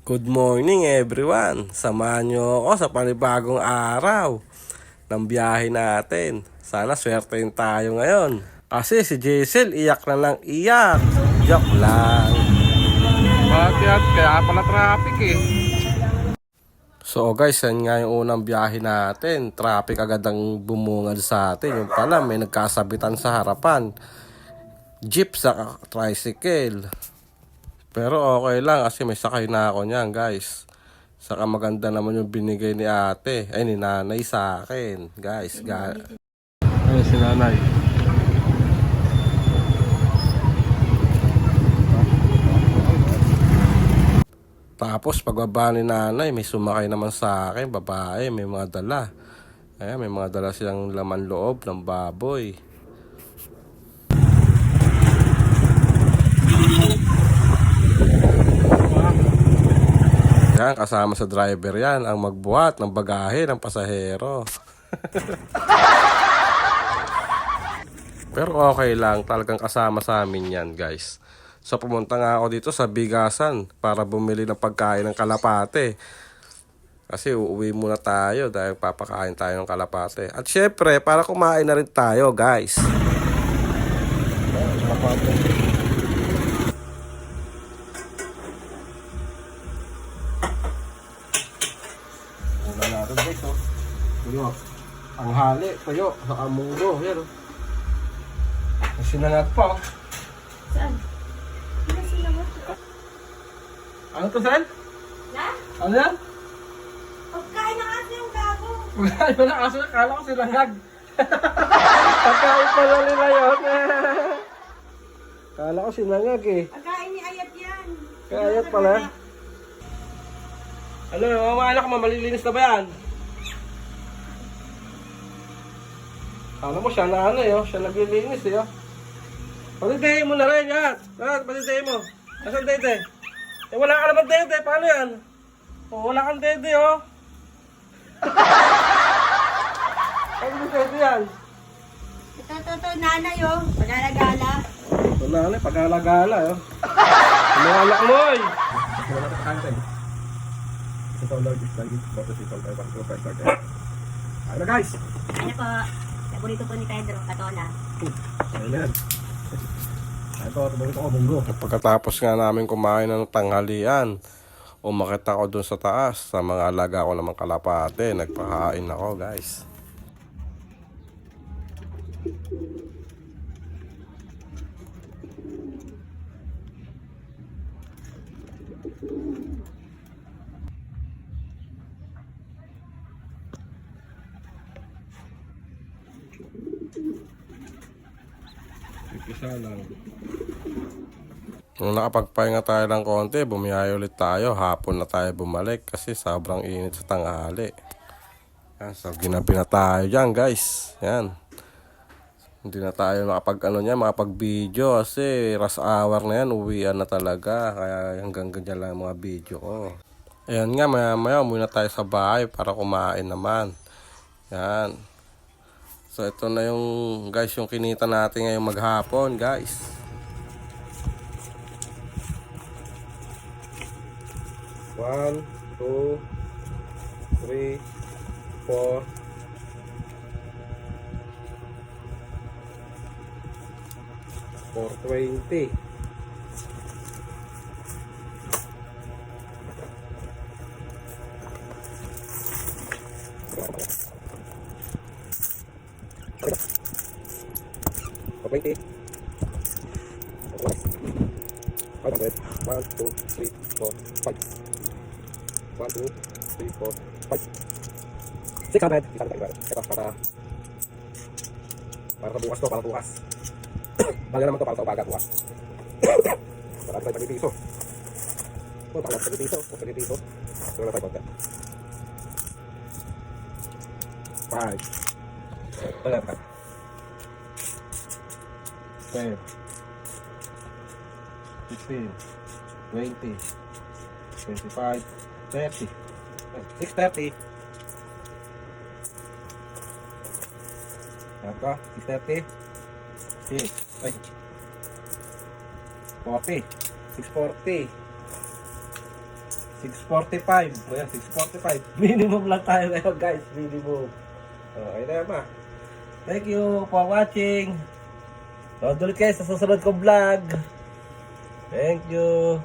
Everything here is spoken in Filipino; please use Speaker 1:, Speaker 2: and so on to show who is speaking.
Speaker 1: Good morning everyone! Samahan nyo ako sa panibagong araw ng biyahe natin. Sana swertein tayo ngayon. Kasi si Jaisel iyak na lang iyak. Joke lang.
Speaker 2: Bakit? Kaya pala traffic eh.
Speaker 1: So guys, yan nga yung unang biyahe natin. Traffic agad ang bumungad sa atin. Yung pala may nagkasabitan sa harapan. Jeep sa tricycle. Pero okay lang kasi may sakay na ako niyan guys. Saka maganda naman yung binigay ni ate. Ay ni nanay sa akin. Guys.
Speaker 2: Ayun si nanay.
Speaker 1: Tapos pagbaba ni nanay may sumakay naman sa akin. Babae may mga dala. Ayan, may mga dala silang laman loob ng baboy. Yan, kasama sa driver yan ang magbuhat ng bagahe ng pasahero. Pero okay lang, talagang kasama sa amin yan guys. So pumunta nga ako dito sa bigasan para bumili ng pagkain ng kalapate. Kasi uuwi muna tayo dahil papakain tayo ng kalapate. At syempre, para kumain na rin tayo guys. Wala natin guys, oh. Tuyo. Ang hali, tuyo. Sa amunggo, yan, oh. Sinangat pa, oh.
Speaker 3: Saan? Ano sinangat?
Speaker 1: Ano to, Sel?
Speaker 3: Na?
Speaker 1: Ano yan?
Speaker 3: Pagkain na kasi yung gago.
Speaker 1: Pagkain pa na aso, kala ko sinangag. Pagkain pala nila yun. Kala ko sinangag eh.
Speaker 3: Pagkain ni Ayat yan.
Speaker 1: Ayat pala. Ano, mga anak mo, malilinis na ba yan? Kala mo siya na ano eh, oh. Siya naglilinis eh. Oh. Palidahin mo na rin yan. Palidahin mo. Asan dede? Eh wala ka naman dede, paano yan? Oh, wala kang dede oh. Ano yung dede yan?
Speaker 3: Ito, nanay oh. Pag-alagala.
Speaker 1: Ito na ano, pag-alagala oh. Mga anak mo eh. Ano guys?
Speaker 3: Ano po? Paborito po ni Pedro, katola.
Speaker 1: Ayan. Ito, tumulito ko bunggo. Pagkatapos nga namin kumain ng tanghalian, umakit ako dun sa taas sa mga alaga ko namang kalapate. Nagpahain ako guys. Isa lang. Nung nakapagpahinga tayo ng konti, bumiyahe ulit tayo. Hapon na tayo bumalik kasi sobrang init sa tanghali. Yan, so ginabi na tayo dyan guys. Yan. Hindi na tayo makapag-video kasi rush hour na yan. Uwian na talaga. Kaya hanggang ganyan lang mga video ko. Ayan nga, maya umuwi na tayo sa bahay para kumain naman. Yan. So ito na yung guys, yung kinita natin ngayong maghapon guys. One, two, three, four, $420. $420. 500. 1, 2, 3, 4, 5. 1, 2, 3, 4, 5. 600. Ito para sa bukas to, para bukas. Bala naman to para sa umaga bukas. Para tayo pag-piso. Oh, para pag-piso. Pag-piso. So na tayo konti. 5. Wala pa. 10, 15, 20, 25, 30, 630. Ako, 630, 40, 640, 6:45. Ayan, 6:45. Minimum lang tayo ngayon guys. Minimum. Okay na yan, ma. Thank you for watching. Ulit kayo sa susunod kong vlog. Thank you.